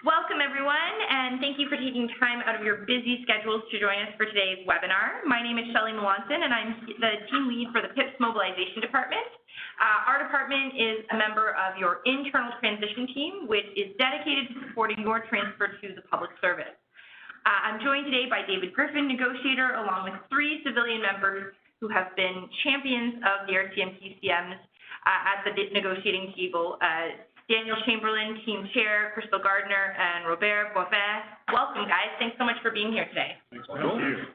Welcome, everyone, and thank you for taking time out of your busy schedules to join us for today's webinar. My name is Shelley Melanson, and I'm the team lead for the PIPSC Mobilization Department. Our department is a member of your internal transition team, which is dedicated to supporting your transfer to the public service. I'm joined today by David Griffin, negotiator, along with 3 civilian members who have been champions of the RCMP CMs at the negotiating table. Daniel Chamberlain, team chair, Crystal Gardner, and Robert Boivin. Welcome, guys. Thanks so much for being here today. Thanks, Thank you.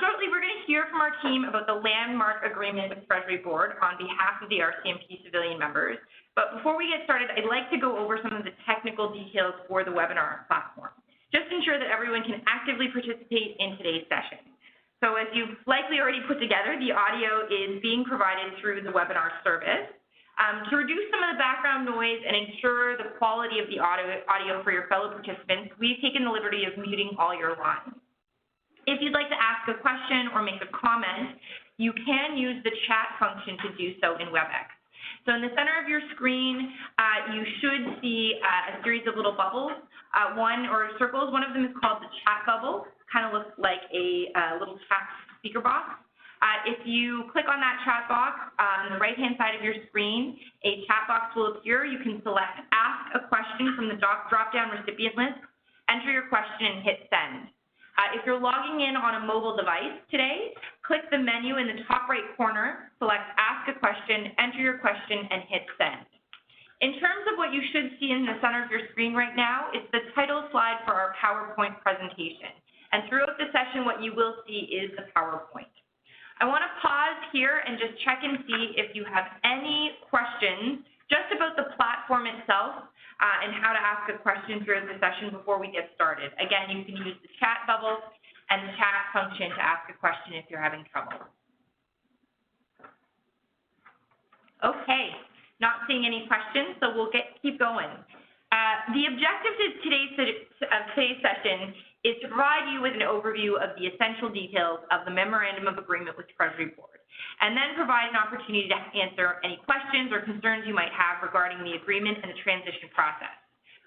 Shortly, we're going to hear from our team about the landmark agreement with Treasury Board on behalf of the RCMP civilian members. But before we get started, I'd like to go over some of the technical details for the webinar platform, just to ensure that everyone can actively participate in today's session. So as you've likely already put together, the audio is being provided through the webinar service. To reduce some of the background noise and ensure the quality of the audio for your fellow participants, we've taken the liberty of muting all your lines. If you'd like to ask a question or make a comment, you can use the chat function to do so in WebEx. So in the center of your screen, you should see a series of little bubbles, or circles. One of them is called the chat bubble, kind of looks like a little chat speaker box. If you click on that chat box on the right-hand side of your screen, a chat box will appear. You can select Ask a Question from the drop-down recipient list, enter your question, and hit Send. If you're logging in on a mobile device today, click the menu in the top right corner, select Ask a Question, enter your question, and hit Send. In terms of what you should see in the center of your screen right now, it's the title slide for our PowerPoint presentation. And throughout the session, what you will see is the PowerPoint. I want to pause here and just check and see if you have any questions just about the platform itself and how to ask a question throughout the session before we get started. Again, you can use the chat bubble and the chat function to ask a question if you're having trouble. Okay, not seeing any questions, so we'll keep going. The objective of today's session is to provide you with an overview of the essential details of the Memorandum of Agreement with Treasury Board, and then provide an opportunity to answer any questions or concerns you might have regarding the agreement and the transition process.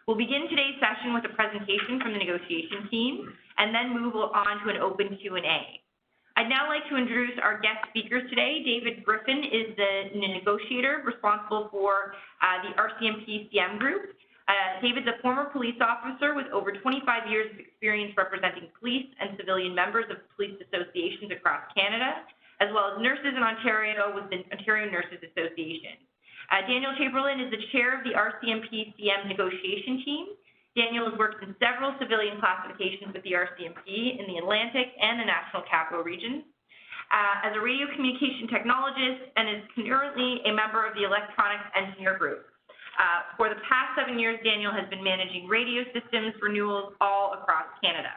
We'll begin today's session with a presentation from the negotiation team, and then move on to an open Q&A. I'd now like to introduce our guest speakers today. David Griffin is the negotiator responsible for the RCMP CM group. David's a former police officer with over 25 years of experience representing police and civilian members of police associations across Canada, as well as nurses in Ontario with the Ontario Nurses Association. Daniel Chamberlain is the chair of the RCMP CM negotiation team. Daniel has worked in several civilian classifications with the RCMP in the Atlantic and the National Capital Region. As a radio communication technologist, and is currently a member of the Electronics Engineer Group. For the past 7 years, Daniel has been managing radio systems renewals all across Canada.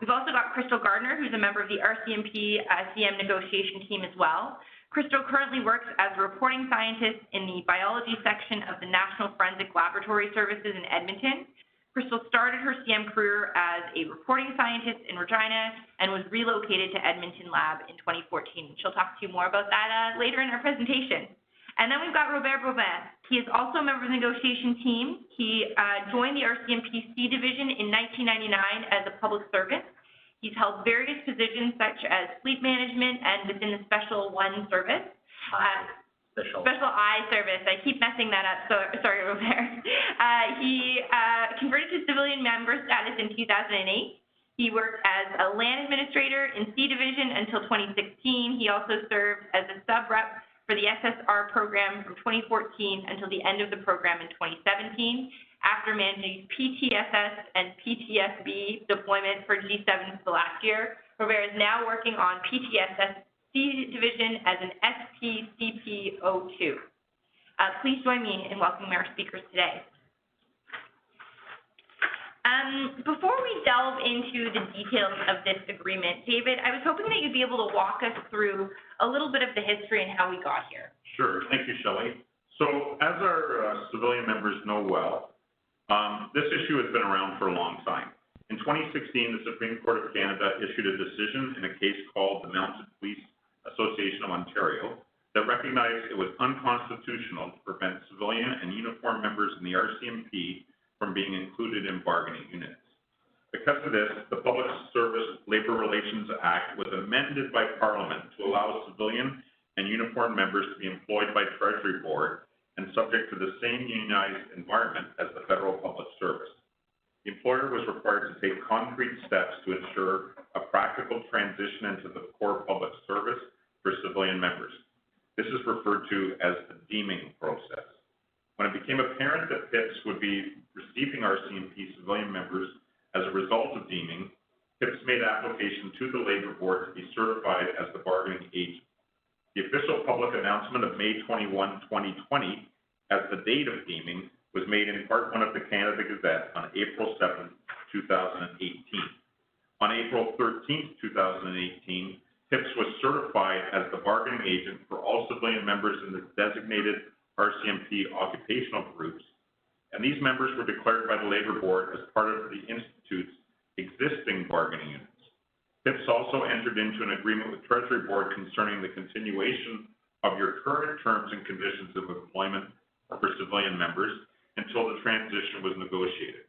We've also got Crystal Gardner, who's a member of the RCMP CM negotiation team as well. Crystal currently works as a reporting scientist in the biology section of the National Forensic Laboratory Services in Edmonton. Crystal started her CM career as a reporting scientist in Regina and was relocated to Edmonton Lab in 2014. She'll talk to you more about that later in our presentation. And then we've got Robert Boivin. He is also a member of the negotiation team. He joined the RCMPC division in 1999 as a public servant. He's held various positions such as fleet management and within the Special I service. Special I service. I keep messing that up, so sorry, Robert. He converted to civilian member status in 2008. He worked as a land administrator in C division until 2016. He also served as a sub-rep for the SSR program from 2014 until the end of the program in 2017. After managing PTSS and PTSB deployment for G7 for the last year, Robert is now working on PTSS C division as an SPCP02. Please join me in welcoming our speakers today. Before we delve into the details of this agreement, David, I was hoping that you'd be able to walk us through a little bit of the history and how we got here. Sure. Thank you, Shelley. So as our civilian members know well, this issue has been around for a long time. In 2016, the Supreme Court of Canada issued a decision in a case called the Mounted Police Association of Ontario that recognized it was unconstitutional to prevent civilian and uniformed members in the RCMP from being included in bargaining units. Because of this, the Public Service Labor Relations Act was amended by Parliament to allow civilian and uniformed members to be employed by Treasury Board and subject to the same unionized environment as the federal public service. The employer was required to take concrete steps to ensure a practical transition into the core public service for civilian members. This is referred to as the deeming process. When it became apparent that PIPS would be receiving RCMP civilian members as a result of deeming, PIPS made application to the Labor Board to be certified as the bargaining agent. The official public announcement of May 21, 2020, as the date of deeming, was made in Part 1 of the Canada Gazette on April 7, 2018. On April 13, 2018, PIPS was certified as the bargaining agent for all civilian members in the designated RCMP occupational groups, and these members were declared by the Labor Board as part of the Institute's existing bargaining units. PIPS also entered into an agreement with Treasury Board concerning the continuation of your current terms and conditions of employment for civilian members until the transition was negotiated.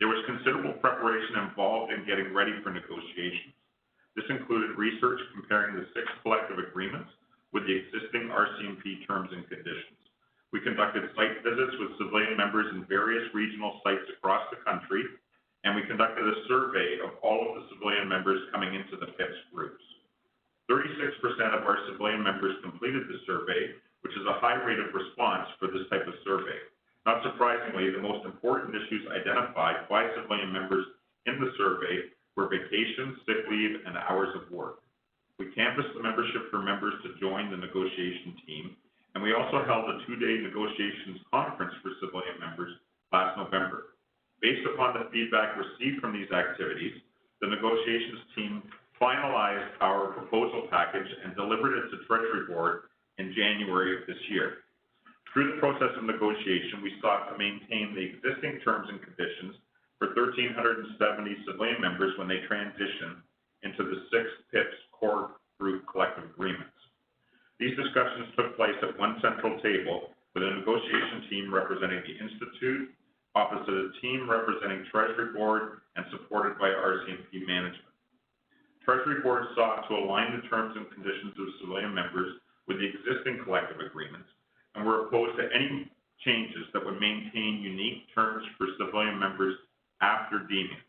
There was considerable preparation involved in getting ready for negotiations. This included research comparing the 6 collective agreements with the existing RCMP terms and conditions. We conducted site visits with civilian members in various regional sites across the country, and we conducted a survey of all of the civilian members coming into the PIPS groups. 36% of our civilian members completed the survey, which is a high rate of response for this type of survey. Not surprisingly, the most important issues identified by civilian members in the survey were vacation, sick leave, and hours of work. We canvassed the membership for members to join the negotiation team, and we also held a 2-day negotiations conference for civilian members last November. Based upon the feedback received from these activities, the negotiations team finalized our proposal package and delivered it to Treasury Board in January of this year. Through the process of negotiation, we sought to maintain the existing terms and conditions for 1,370 civilian members when they transition into the 6 PIPS core group collective agreements. These discussions took place at one central table with a negotiation team representing the Institute, opposite a team representing Treasury Board, and supported by RCMP management. Treasury Board sought to align the terms and conditions of civilian members with the existing collective agreements, and were opposed to any changes that would maintain unique terms for civilian members after deeming.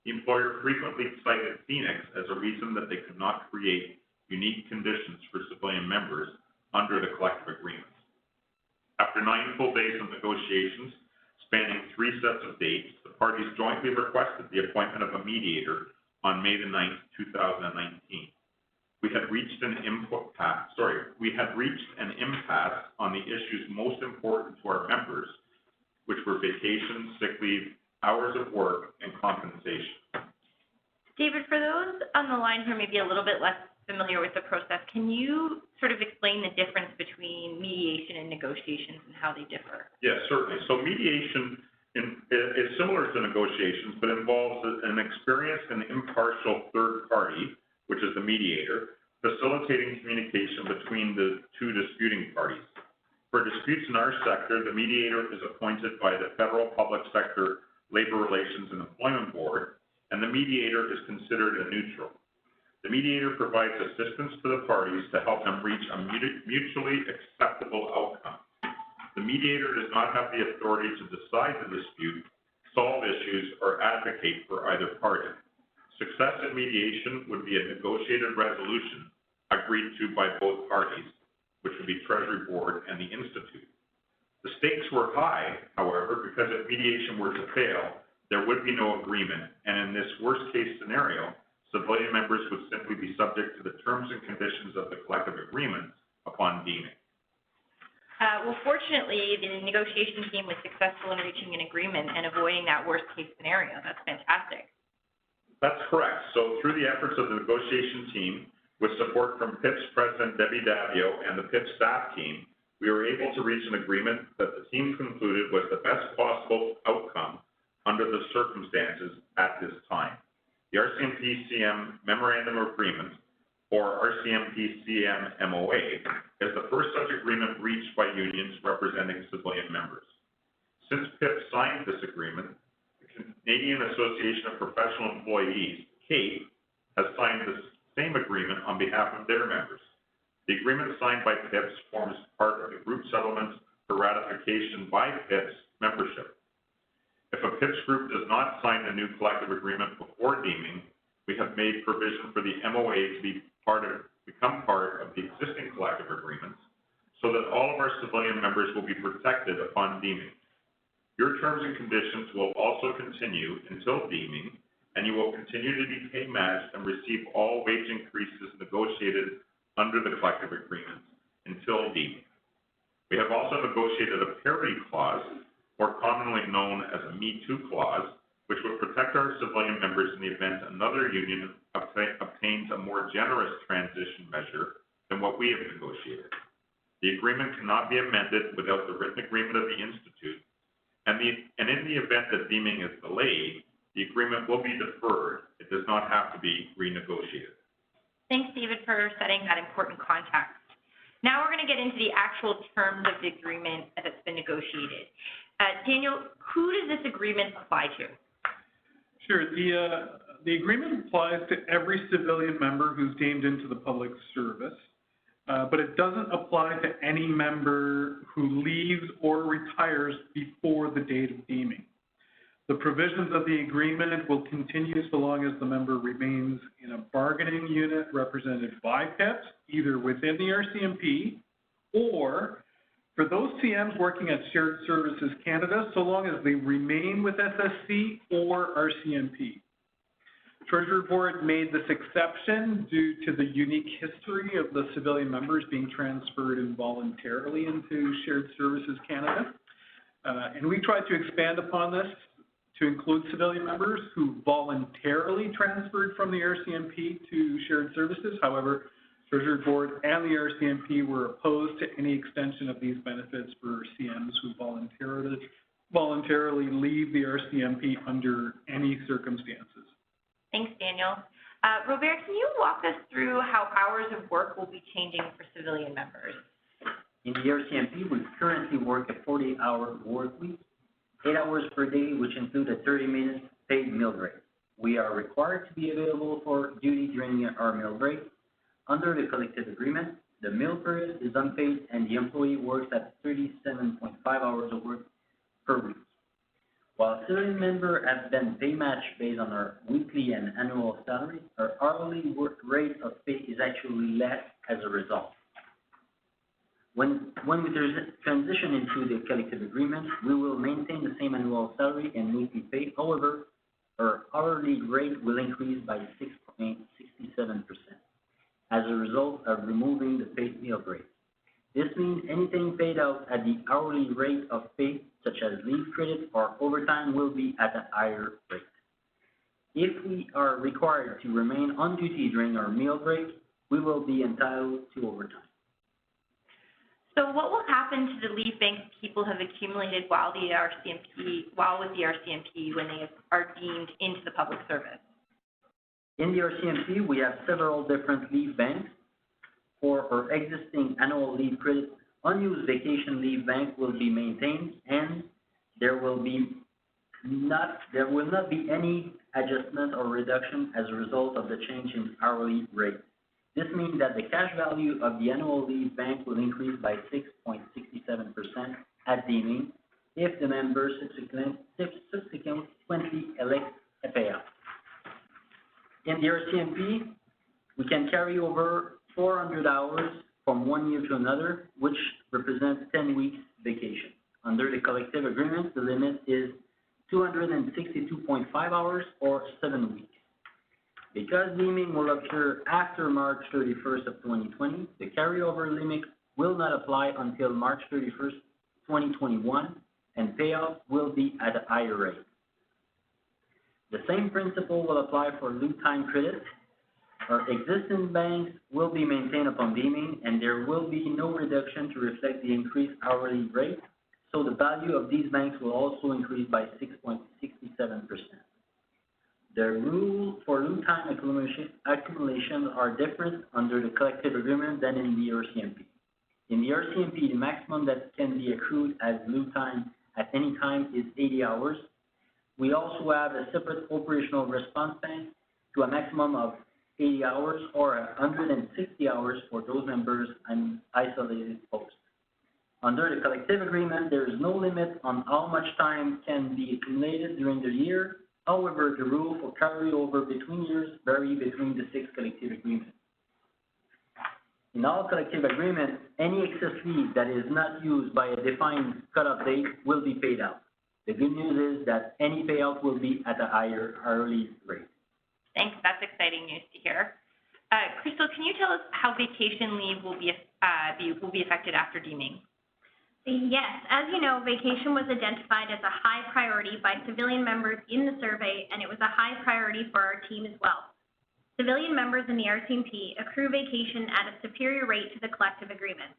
The employer frequently cited Phoenix as a reason that they could not create unique conditions for civilian members under the collective agreements. After 9 full days of negotiations, spanning 3 sets of dates, the parties jointly requested the appointment of a mediator on May the 9th, 2019. We had reached an impasse on the issues most important to our members, which were vacation, sick leave, hours of work, and compensation. David, for those on the line who are maybe a little bit less familiar with the process, can you sort of explain the difference between mediation and negotiations and how they differ? Yes, certainly. So mediation is similar to negotiations, but involves an experienced and impartial third party, which is the mediator, facilitating communication between the 2 disputing parties. For disputes in our sector, the mediator is appointed by the Federal Public Sector Labor Relations and Employment Board, and the mediator is considered a neutral. The mediator provides assistance to the parties to help them reach a mutually acceptable outcome. The mediator does not have the authority to decide the dispute, solve issues, or advocate for either party. Success in mediation would be a negotiated resolution agreed to by both parties, which would be Treasury Board and the Institute. The stakes were high, however, because if mediation were to fail, there would be no agreement, and in this worst-case scenario, civilian members would simply be subject to the terms and conditions of the collective agreements upon deeming. Well, fortunately, the negotiation team was successful in reaching an agreement and avoiding that worst-case scenario. That's fantastic. That's correct. So through the efforts of the negotiation team, with support from PIPS President Debbie Davio and the PIPS staff team, we were able to reach an agreement that the team concluded was the best possible outcome under the circumstances at this time. The RCMP-CM Memorandum of Agreement, or RCMP-CM MOA, is the first such agreement reached by unions representing civilian members. Since PIPS signed this agreement, the Canadian Association of Professional Employees, CAPE, has signed the same agreement on behalf of their members. The agreement signed by PIPS forms part of the group settlements for ratification by PIPS membership. If a PIPS group does not sign the new collective agreement before deeming, we have made provision for the MOA to become part of the existing collective agreements so that all of our civilian members will be protected upon deeming. Your terms and conditions will also continue until deeming, and you will continue to be pay matched and receive all wage increases negotiated under the collective agreements until deeming. We have also negotiated a parity clause, more commonly known as a Me Too clause, which would protect our civilian members in the event another union obtains a more generous transition measure than what we have negotiated. The agreement cannot be amended without the written agreement of the Institute, and in the event that deeming is delayed, the agreement will be deferred. It does not have to be renegotiated. Thanks, David, for setting that important context. Now we're going to get into the actual terms of the agreement that's been negotiated. Daniel, who does this agreement apply to? Sure. The agreement applies to every civilian member who's deemed into the public service, but it doesn't apply to any member who leaves or retires before the date of deeming. The provisions of the agreement will continue so long as the member remains in a bargaining unit represented by PIPS, either within the RCMP or for those CMs working at Shared Services Canada, so long as they remain with SSC or RCMP. Treasury Board made this exception due to the unique history of the civilian members being transferred involuntarily into Shared Services Canada. And we tried to expand upon this to include civilian members who voluntarily transferred from the RCMP to Shared Services. However, Treasury Board and the RCMP were opposed to any extension of these benefits for CMs who voluntarily leave the RCMP under any circumstances. Thanks, Daniel. Robert, can you walk us through how hours of work will be changing for civilian members? In the RCMP, we currently work a 40-hour work week, 8 hours per day, which include a 30-minute paid meal break. We are required to be available for duty during our meal break. Under the collective agreement, the meal period is unpaid and the employee works at 37.5 hours of work per week. While civilian members have been pay matched based on our weekly and annual salary, our hourly work rate of pay is actually less as a result. When we transition into the collective agreement, we will maintain the same annual salary and weekly pay. However, our hourly rate will increase by 6.67%. as a result of removing the paid meal break. This means anything paid out at the hourly rate of pay, such as leave credit or overtime, will be at a higher rate. If we are required to remain on duty during our meal break, we will be entitled to overtime. So what will happen to the leave bank people have accumulated while with the RCMP when they are deemed into the public service? In the RCMP, we have several different leave banks. For our existing annual leave credit, unused vacation leave bank will be maintained, and there will not be any adjustment or reduction as a result of the change in hourly rate. This means that the cash value of the annual leave bank will increase by 6.67% at deeming if the member subsequently elects a payout. In the RCMP, we can carry over 400 hours from one year to another, which represents 10 weeks vacation. Under the collective agreement, the limit is 262.5 hours or 7 weeks. Because deeming will occur after March 31st of 2020, the carryover limit will not apply until March 31st, 2021, and payout will be at a higher rate. The same principle will apply for Lieu time credit. Our existing banks will be maintained upon deeming, and there will be no reduction to reflect the increased hourly rate, so the value of these banks will also increase by 6.67%. The rules for Lieu time accumulation are different under the collective agreement than in the RCMP. In the RCMP, the maximum that can be accrued as Lieu time at at any time is 80 hours. We also have a separate operational response time to a maximum of 80 hours or 160 hours for those members on isolated posts. Under the collective agreement, there is no limit on how much time can be accumulated during the year. However, the rule for carryover between years vary between the 6 collective agreements. In all collective agreements, any excess leave that is not used by a defined cutoff date will be paid out. The good news is that any payout will be at a higher hourly rate. Thanks, that's exciting news to hear. Crystal, can you tell us how vacation leave will be affected after deeming? Yes, as you know, vacation was identified as a high priority by civilian members in the survey, and it was a high priority for our team as well. Civilian members in the RCMP accrue vacation at a superior rate to the collective agreement.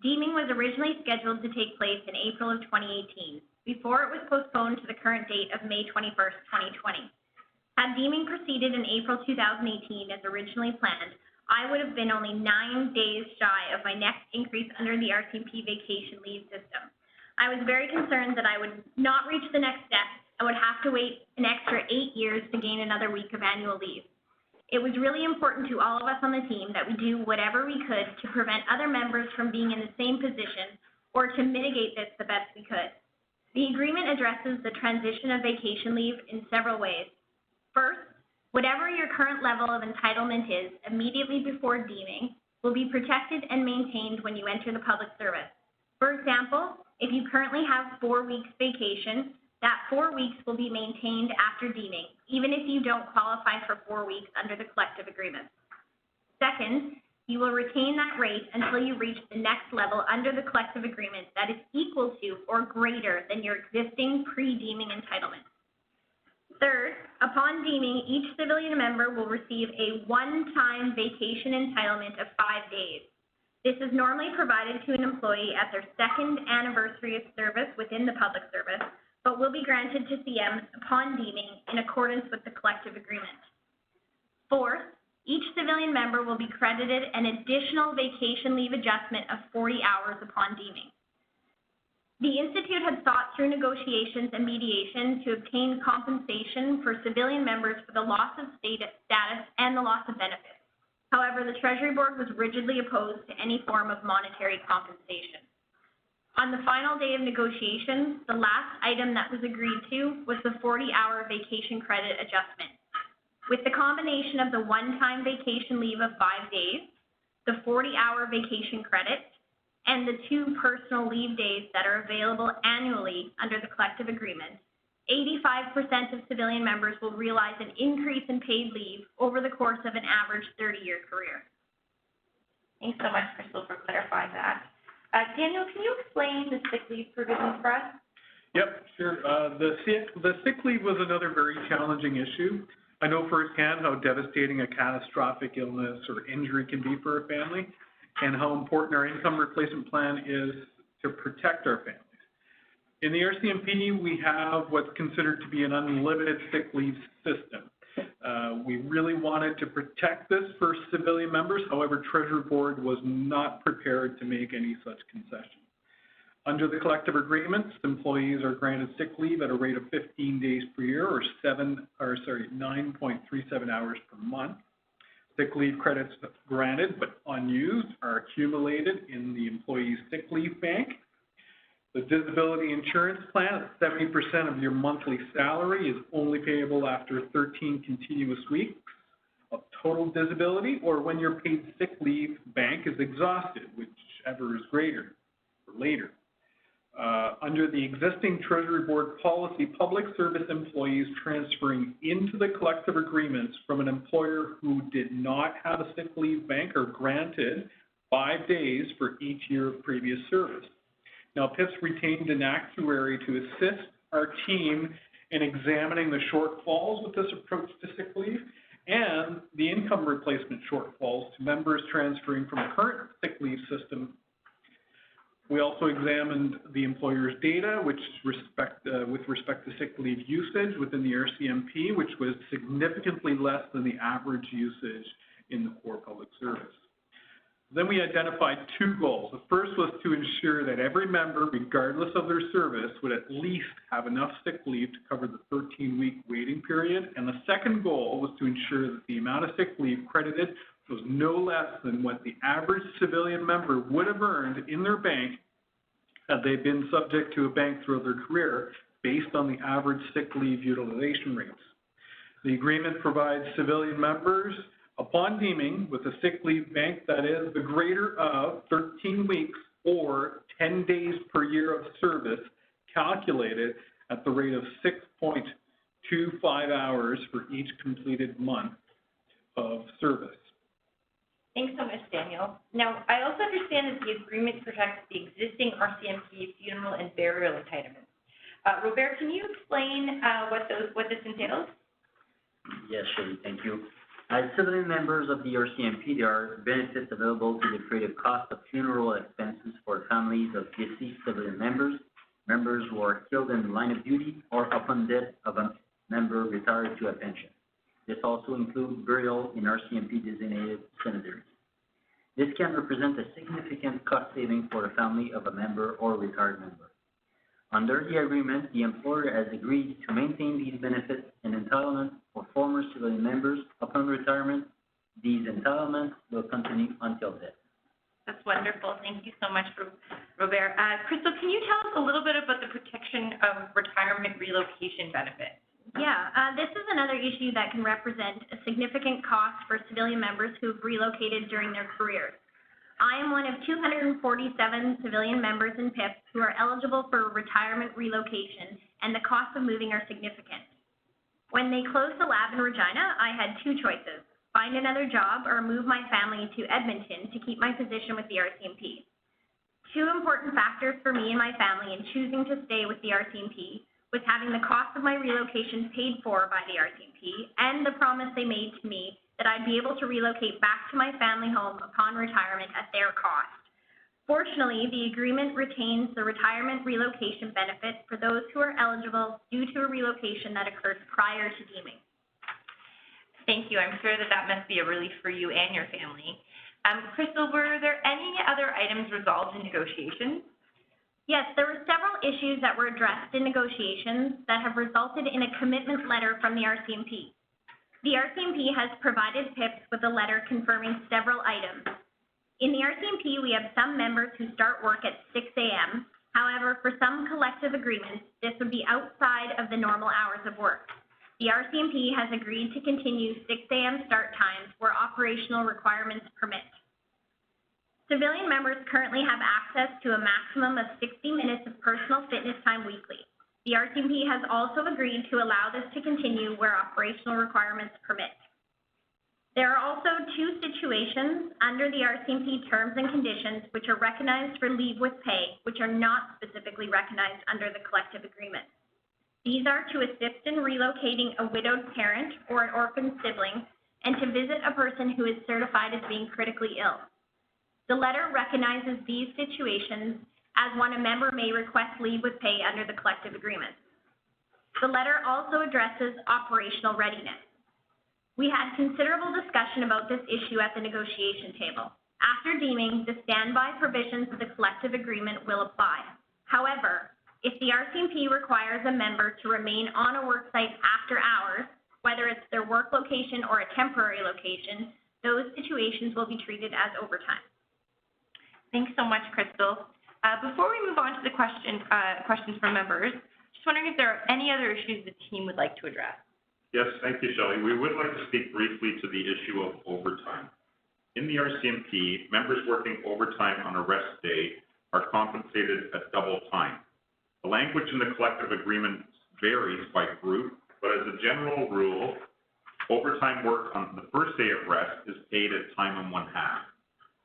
Deeming was originally scheduled to take place in April of 2018, before it was postponed to the current date of May 21st, 2020. Had deeming proceeded in April 2018 as originally planned, I would have been only 9 days shy of my next increase under the RCMP vacation leave system. I was very concerned that I would not reach the next step and would have to wait an extra 8 years to gain another week of annual leave. It was really important to all of us on the team that we do whatever we could to prevent other members from being in the same position or to mitigate this the best we could. The agreement addresses the transition of vacation leave in several ways. First, whatever your current level of entitlement is immediately before deeming will be protected and maintained when you enter the public service. For example, if you currently have 4 weeks vacation, that 4 weeks will be maintained after deeming, even if you don't qualify for 4 weeks under the collective agreement. Second, you will retain that rate until you reach the next level under the collective agreement that is equal to or greater than your existing pre-deeming entitlement. Third, upon deeming, each civilian member will receive a one-time vacation entitlement of 5 days. This is normally provided to an employee at their 2nd anniversary of service within the public service, but will be granted to CMs upon deeming in accordance with the collective agreement. Fourth, each civilian member will be credited an additional vacation leave adjustment of 40 hours upon deeming. The Institute had sought through negotiations and mediation to obtain compensation for civilian members for the loss of status and the loss of benefits. However, the Treasury Board was rigidly opposed to any form of monetary compensation. On the final day of negotiations, the last item that was agreed to was the 40-hour vacation credit adjustment. With the combination of the one-time vacation leave of 5 days, the 40-hour vacation credit, and the 2 personal leave days that are available annually under the collective agreement, 85% of civilian members will realize an increase in paid leave over the course of an average 30-year career. Thanks so much, Crystal, for clarifying that. Daniel, can you explain the sick leave provisions for us? Yep, sure. The sick leave was another very challenging issue. I know firsthand how devastating a catastrophic illness or injury can be for a family, and how important our income replacement plan is to protect our families. In the RCMP, we have what's considered to be an unlimited sick leave system. We really wanted to protect this for civilian members. However, Treasury Board was not prepared to make any such concession. Under the collective agreements, employees are granted sick leave at a rate of 15 days per year, or 9.37 hours per month. Sick leave credits granted but unused are accumulated in the employee's sick leave bank. The disability insurance plan at 70% of your monthly salary is only payable after 13 continuous weeks of total disability, or when your paid sick leave bank is exhausted, whichever is greater or later. Under the existing Treasury Board policy, public service employees transferring into the collective agreements from an employer who did not have a sick leave bank are granted 5 days for each year of previous service. Now, PIPS retained an actuary to assist our team in examining the shortfalls with this approach to sick leave and the income replacement shortfalls to members transferring from a current sick leave system. We also examined the employer's data with respect to sick leave usage within the RCMP, which was significantly less than the average usage in the core public service. Then we identified two goals. The first was to ensure that every member, regardless of their service, would at least have enough sick leave to cover the 13-week waiting period. And the second goal was to ensure that the amount of sick leave credited was no less than what the average civilian member would have earned in their bank had they been subject to a bank throughout their career based on the average sick leave utilization rates. The agreement provides civilian members, upon deeming, with a sick leave bank that is the greater of 13 weeks or 10 days per year of service, calculated at the rate of 6.25 hours for each completed month of service. Thanks so much, Daniel. Now, I also understand that the agreement protects the existing RCMP funeral and burial entitlements. Robert, can you explain what this entails? Yes, Shelley, thank you. As civilian members of the RCMP, there are benefits available to defray the cost of funeral expenses for families of deceased civilian members, members who are killed in the line of duty, or upon death of a member retired to a pension. This also includes burial in RCMP designated cemeteries. This can represent a significant cost saving for the family of a member or retired member. Under the agreement, the employer has agreed to maintain these benefits and entitlements for former civilian members upon retirement. These entitlements will continue until death. That's wonderful. Thank you so much, Robert. Crystal, can you tell us a little bit about the protection of retirement relocation benefits? Yeah, this is another issue that can represent a significant cost for civilian members who have relocated during their careers. I am one of 247 civilian members in PIPS who are eligible for retirement relocation, and the costs of moving are significant. When they closed the lab in Regina, I had two choices: find another job or move my family to Edmonton to keep my position with the RCMP. Two important factors for me and my family in choosing to stay with the RCMP was having the cost of my relocation paid for by the RCMP and the promise they made to me that I'd be able to relocate back to my family home upon retirement at their cost. Fortunately, the agreement retains the retirement relocation benefit for those who are eligible due to a relocation that occurred prior to deeming. Thank you. I'm sure that must be a relief for you and your family. Crystal, were there any other items resolved in negotiations? Yes, there were several issues that were addressed in negotiations that have resulted in a commitment letter from the RCMP. The RCMP has provided PIPS with a letter confirming several items. In the RCMP, we have some members who start work at 6 a.m. However, for some collective agreements, this would be outside of the normal hours of work. The RCMP has agreed to continue 6 a.m. start times where operational requirements permit. Civilian members currently have access to a maximum of 60 minutes of personal fitness time weekly. The RCMP has also agreed to allow this to continue where operational requirements permit. There are also two situations under the RCMP terms and conditions which are recognized for leave with pay, which are not specifically recognized under the collective agreement. These are to assist in relocating a widowed parent or an orphan sibling and to visit a person who is certified as being critically ill. The letter recognizes these situations as when a member may request leave with pay under the collective agreement. The letter also addresses operational readiness. We had considerable discussion about this issue at the negotiation table. After deeming, the standby provisions of the collective agreement will apply. However, if the RCMP requires a member to remain on a work site after hours, whether it's their work location or a temporary location, those situations will be treated as overtime. Thanks so much, Crystal. Before we move on to the questions from members, just wondering if there are any other issues the team would like to address. Yes, thank you, Shelley. We would like to speak briefly to the issue of overtime. In the RCMP, members working overtime on a rest day are compensated at double time. The language in the collective agreement varies by group, but as a general rule, overtime work on the first day of rest is paid at time and 1/2.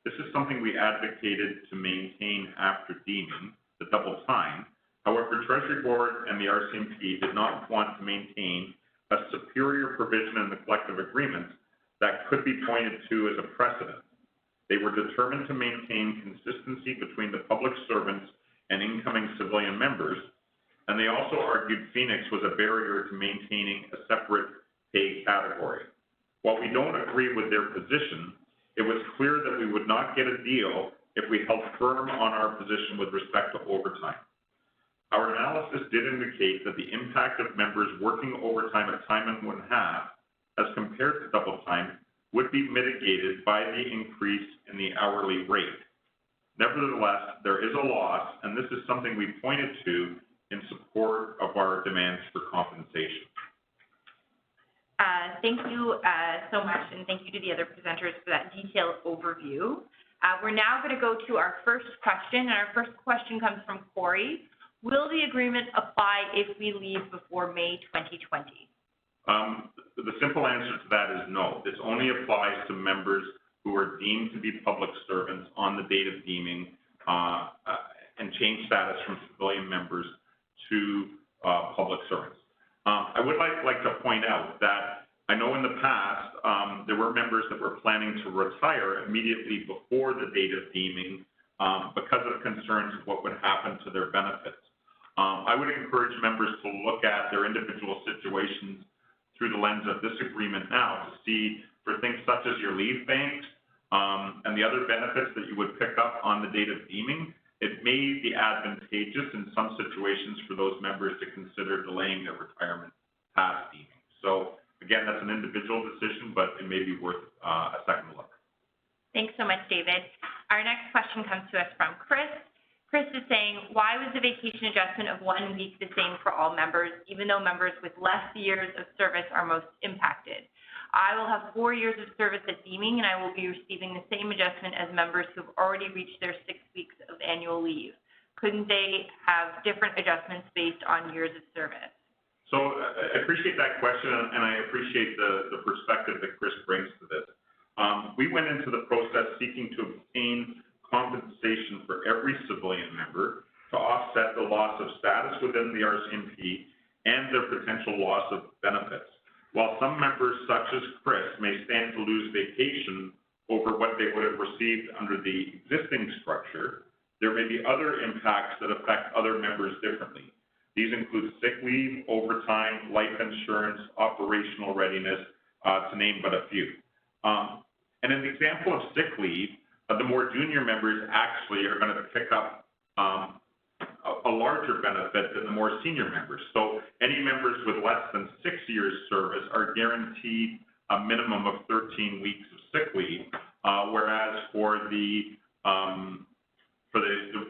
This is something we advocated to maintain after deeming, the double time. However, Treasury Board and the RCMP did not want to maintain a superior provision in the collective agreement that could be pointed to as a precedent. They were determined to maintain consistency between the public servants and incoming civilian members, and they also argued Phoenix was a barrier to maintaining a separate pay category. While we don't agree with their position, it was clear that we would not get a deal if we held firm on our position with respect to overtime. Our analysis did indicate that the impact of members working overtime at time and one half, as compared to double time, would be mitigated by the increase in the hourly rate. Nevertheless, there is a loss, and this is something we pointed to in support of our demands for compensation. Thank you so much, and thank you to the other presenters for that detailed overview. We're now going to go to our first question, and our first question comes from Corey. Will the agreement apply if we leave before May 2020? The simple answer to that is no. This only applies to members who are deemed to be public servants on the date of deeming and change status from civilian members to public servants. I would like to point out that I know in the past there were members that were planning to retire immediately before the date of deeming because of concerns of what would happen to their benefits. I would encourage members to look at their individual situations through the lens of this agreement now to see for things such as your leave banks and the other benefits that you would pick up on the date of deeming. It may be advantageous in some situations for those members to consider delaying their retirement past deeming. So again, that's an individual decision, but it may be worth a second look. Thanks so much, David. Our next question comes to us from Chris. Chris is saying, why was the vacation adjustment of 1 week the same for all members, even though members with less years of service are most impacted? I will have 4 years of service at deeming, and I will be receiving the same adjustment as members who have already reached their 6 weeks of annual leave. Couldn't they have different adjustments based on years of service? So I appreciate that question, and I appreciate the perspective that Chris brings to this. We went into the process seeking to obtain compensation for every civilian member to offset the loss of status within the RCMP and their potential loss of benefits. While some members, such as Chris, may stand to lose vacation over what they would have received under the existing structure, there may be other impacts that affect other members differently. These include sick leave, overtime, life insurance, operational readiness, to name but a few. And in the example of sick leave, the more junior members actually are going to pick up a larger benefit than the more senior members. So any members with less than 6 years service are guaranteed a minimum of 13 weeks of sick leave, whereas for the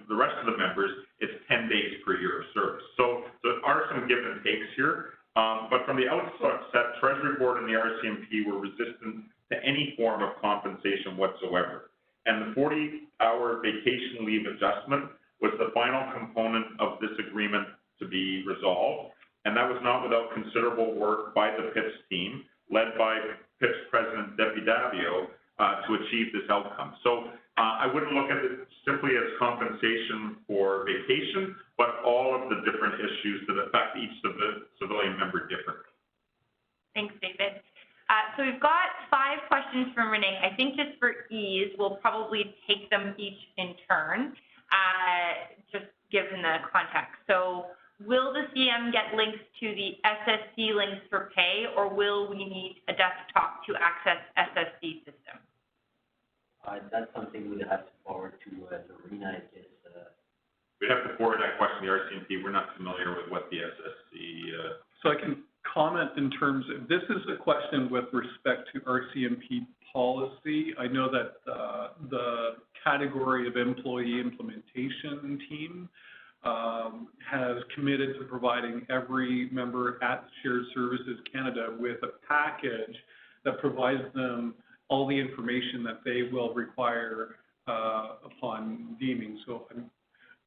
rest of the members, it's 10 days per year of service. So there are some give and takes here, but from the outset, Treasury Board and the RCMP were resistant to any form of compensation whatsoever. And the 40-hour vacation leave adjustment was the final component of this agreement to be resolved, and that was not without considerable work by the PIPS team, led by PIPS President Debbie Davio, to achieve this outcome. So I wouldn't look at it simply as compensation for vacation, but all of the different issues that affect each civilian member differently. Thanks, David. So we've got 5 questions from Renee. I think just for ease, we'll probably take them each in turn, just given the context. So will the CM get links to the SSC links for pay, or will we need a desktop to access SSC system? That's something we'd have to forward to Lorena. We'd have to forward that question to the RCMP. We're not familiar with what the SSC... So I can comment in terms of, this is a question with respect to RCMP policy. I know that the category of employee implementation team has committed to providing every member at Shared Services Canada with a package that provides them all the information that they will require upon deeming. So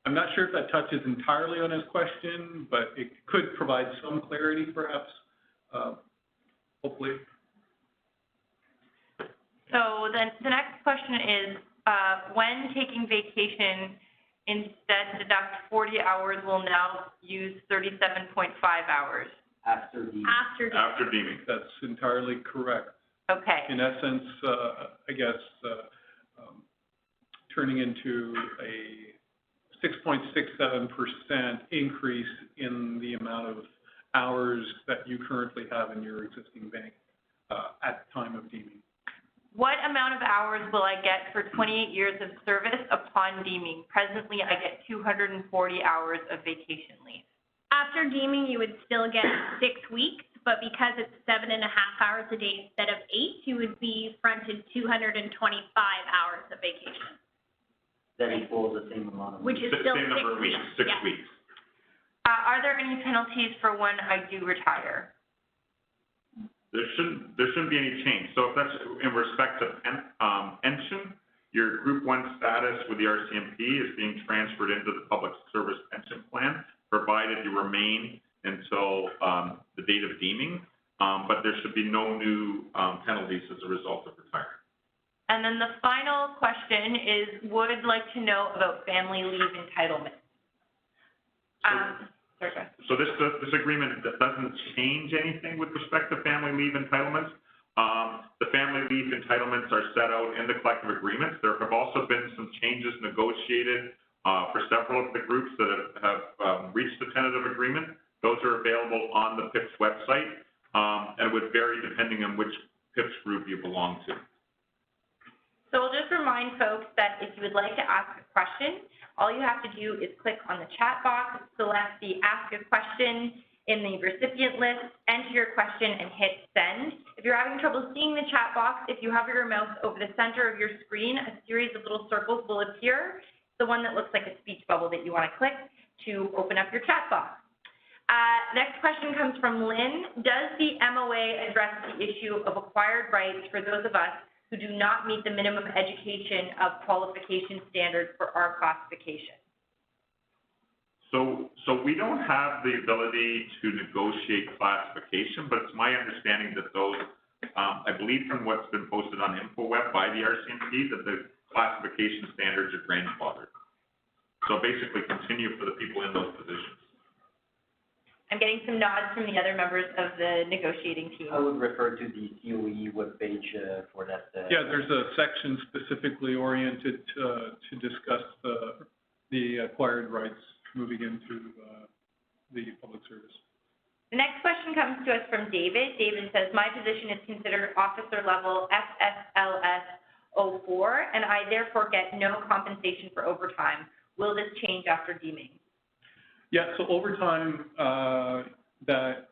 I'm not sure if that touches entirely on his question, but it could provide some clarity, perhaps, hopefully. So then the next question is, when taking vacation, instead deduct 40 hours, will now use 37.5 hours? After deeming. After deeming. That's entirely correct. Okay. In essence, I guess, turning into a 6.67% increase in the amount of hours that you currently have in your existing bank at the time of deeming. What amount of hours will I get for 28 years of service upon deeming? Presently, I get 240 hours of vacation leave. After deeming, you would still get 6 weeks, but because it's 7.5 hours a day instead of 8, you would be fronted 225 hours of vacation. That equals the same amount of. Which is The still same number of 6 weeks, weeks. 6 Yeah. weeks. Are there any penalties for when I do retire? There shouldn't be any change. So if that's in respect to pension, your Group 1 status with the RCMP is being transferred into the Public Service Pension Plan, provided you remain until the date of deeming, but there should be no new penalties as a result of retirement. And then the final question is, would like to know about family leave entitlements. Sorry, go ahead. So this agreement doesn't change anything with respect to family leave entitlements. The family leave entitlements are set out in the collective agreements. There have also been some changes negotiated for several of the groups that have reached a tentative agreement. Those are available on the PIPS website, and would vary depending on which PIPS group you belong to. So we'll just remind folks that if you would like to ask a question, all you have to do is click on the chat box, select the Ask a Question in the recipient list, enter your question, and hit send. If you're having trouble seeing the chat box, if you hover your mouse over the center of your screen, a series of little circles will appear. The one that looks like a speech bubble that you want to click to open up your chat box. Next question comes from Lynn. Does the MOA address the issue of acquired rights for those of us who do not meet the minimum education of qualification standards for our classification? So we don't have the ability to negotiate classification, but it's my understanding that those, I believe from what's been posted on InfoWeb by the RCMP, that the classification standards are grandfathered. So basically continue for the people in those positions. I'm getting some nods from the other members of the negotiating team. I would refer to the COE webpage for that. Yeah, there's a section specifically oriented to discuss the acquired rights moving into the public service. The next question comes to us from David. David says, my position is considered officer level SSLS 04, and I therefore get no compensation for overtime. Will this change after deeming? Yeah, so overtime that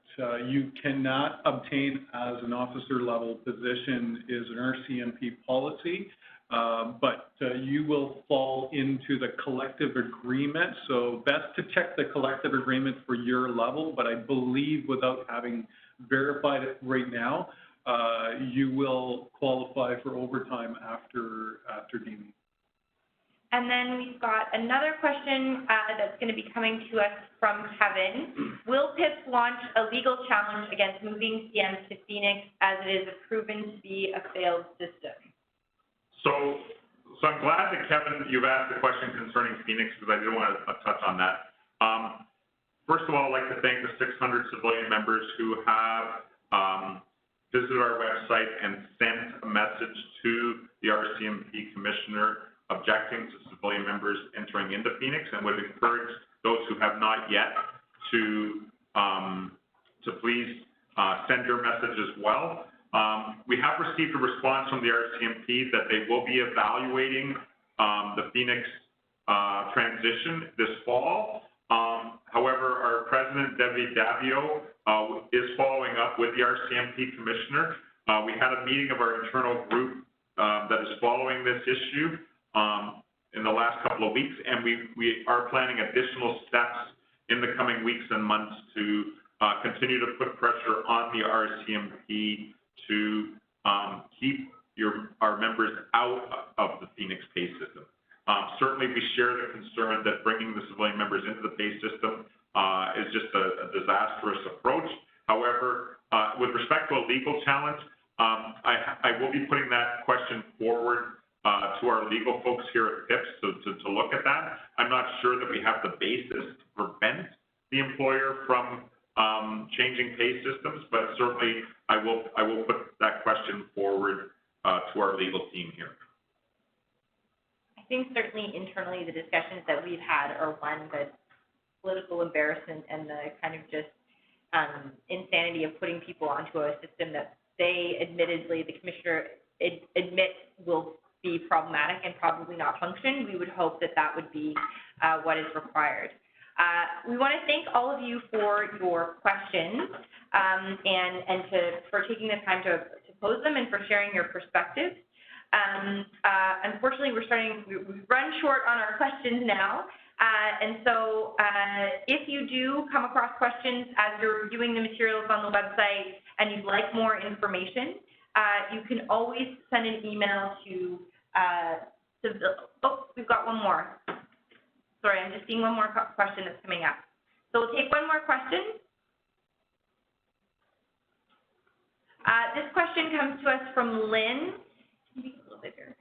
you cannot obtain as an officer level position is an RCMP policy, but you will fall into the collective agreement. So best to check the collective agreement for your level, but I believe without having verified it right now, you will qualify for overtime after deeming. And then we've got another question that's going to be coming to us from Kevin. Will PIPS launch a legal challenge against moving CMs to Phoenix as it is proven to be a failed system? So I'm glad that, Kevin, you've asked the question concerning Phoenix, because I did want to touch on that. First of all, I'd like to thank the 600 civilian members who have visited our website and sent a message to the RCMP Commissioner objecting to civilian members entering into Phoenix, and would encourage those who have not yet to please send your message as well. We have received a response from the RCMP that they will be evaluating the Phoenix transition this fall. However, our President, Debbie Davio, is following up with the RCMP Commissioner. We had a meeting of our internal group that is following this issue in the last couple of weeks, and we are planning additional steps in the coming weeks and months to continue to put pressure on the RCMP to keep our members out of the Phoenix pay system. Certainly we share the concern that bringing the civilian members into the pay system is just a disastrous approach. However, with respect to a legal challenge, I will be putting that question forward to our legal folks here at PIPS to look at that. I'm not sure that we have the basis to prevent the employer from changing pay systems, but certainly I will put that question forward to our legal team here. I think certainly internally the discussions that we've had are one that political embarrassment and the kind of just insanity of putting people onto a system that they admittedly, the commissioner admit will be problematic and probably not function, we would hope that that would be what is required. We want to thank all of you for your questions and for taking the time to pose them and for sharing your perspectives. Unfortunately, we've run short on our questions now. And so if you do come across questions as you're reviewing the materials on the website and you'd like more information, you can always send an email to we've got one more. Sorry, I'm just seeing one more question that's coming up. So we'll take one more question. This question comes to us from Lynn. Maybe a little bit here.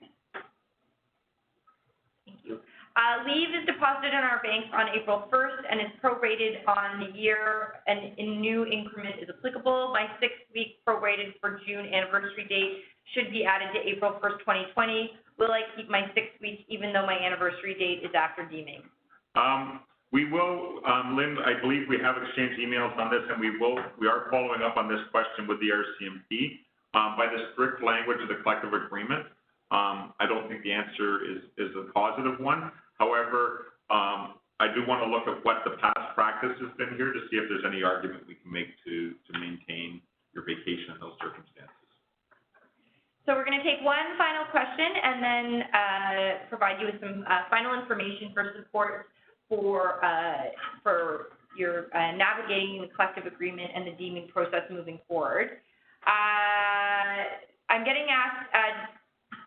Thank you. Leave is deposited in our bank on April 1st and is prorated on the year, and a new increment is applicable. My 6-week prorated for June anniversary date should be added to April 1st, 2020. Will I keep my 6 weeks even though my anniversary date is after deeming? We will, Lynn, I believe we have exchanged emails on this, and we are following up on this question with the RCMP. By the strict language of the collective agreement, I don't think the answer is a positive one. However, I do want to look at what the past practice has been here to see if there's any argument we can make to maintain your vacation in those circumstances. So we're going to take one final question and then provide you with some final information for support for your navigating the collective agreement and the deeming process moving forward. I'm getting asked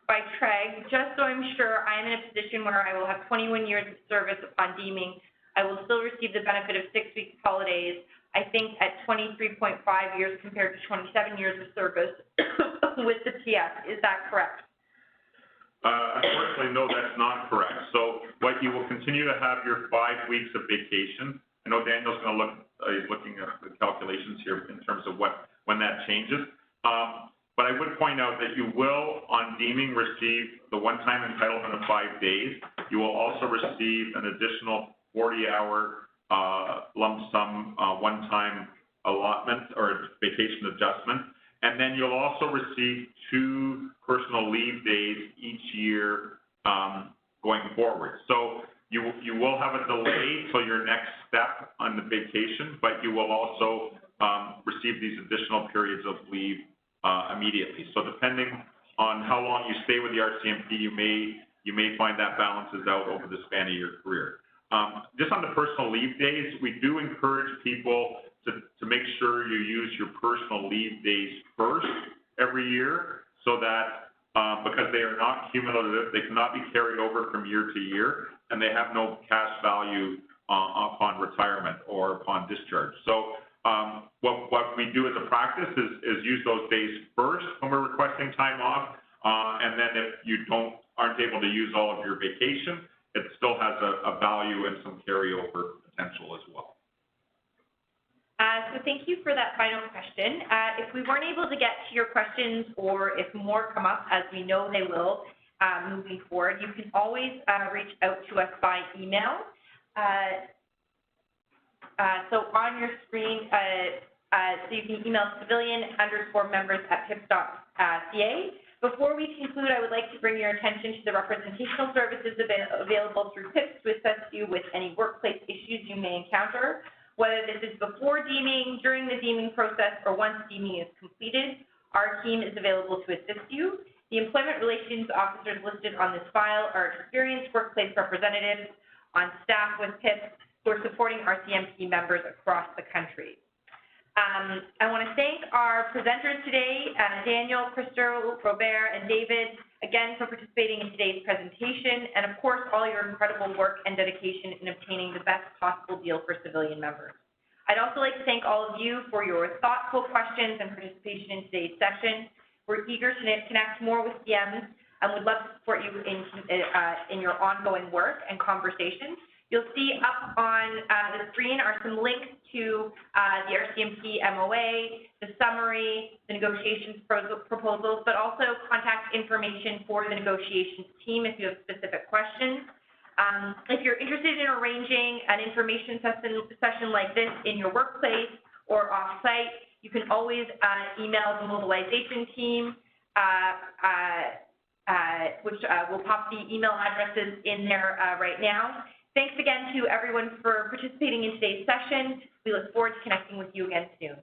by Treg, just so I'm sure I am in a position where I will have 21 years of service upon deeming, I will still receive the benefit of 6 weeks holidays, I think at 23.5 years compared to 27 years of service with the TS. Is that correct? Unfortunately, no, that's not correct. So what you will continue to have your 5 weeks of vacation. I know Daniel's going to he's looking at the calculations here in terms of when that changes. But I would point out that you will, on deeming, receive the one-time entitlement of 5 days. You will also receive an additional 40-hour lump sum one-time allotment or vacation adjustment. And then you'll also receive 2 personal leave days each year going forward. So you will have a delay till your next step on the vacation, but you will also receive these additional periods of leave immediately. So depending on how long you stay with the RCMP, you may find that balances out over the span of your career. Just on the personal leave days, we do encourage people to make sure you use your personal leave days first every year, so that because they are not cumulative, they cannot be carried over from year to year, and they have no cash value upon retirement or upon discharge. So what we do as a practice is use those days first when we're requesting time off, and then if you aren't able to use all of your vacation, it still has a value and some carryover potential as well. So thank you for that final question. If we weren't able to get to your questions, or if more come up, as we know they will moving forward, you can always reach out to us by email. So on your screen, so you can email civilian_members@pips.ca. Before we conclude, I would like to bring your attention to the representational services available through PIPS to assist you with any workplace issues you may encounter. Whether this is before deeming, during the deeming process, or once deeming is completed, our team is available to assist you. The employment relations officers listed on this file are experienced workplace representatives on staff with PIPS who are supporting RCMP members across the country. I want to thank our presenters today, Daniel, Crystal, Robert, and David, again for participating in today's presentation, and of course all your incredible work and dedication in obtaining the best possible deal for civilian members. I'd also like to thank all of you for your thoughtful questions and participation in today's session. We're eager to connect more with CMs and would love to support you in your ongoing work and conversations. You'll see up on the screen are some links to the RCMP MOA, the summary, the negotiations proposals, but also contact information for the negotiations team if you have specific questions. If you're interested in arranging an information session like this in your workplace or off-site, you can always email the mobilization team which we'll pop the email addresses in there right now. Thanks again to everyone for participating in today's session. We look forward to connecting with you again soon.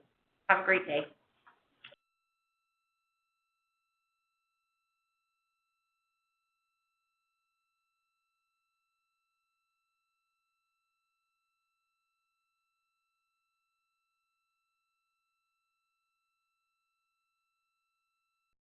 Have a great day.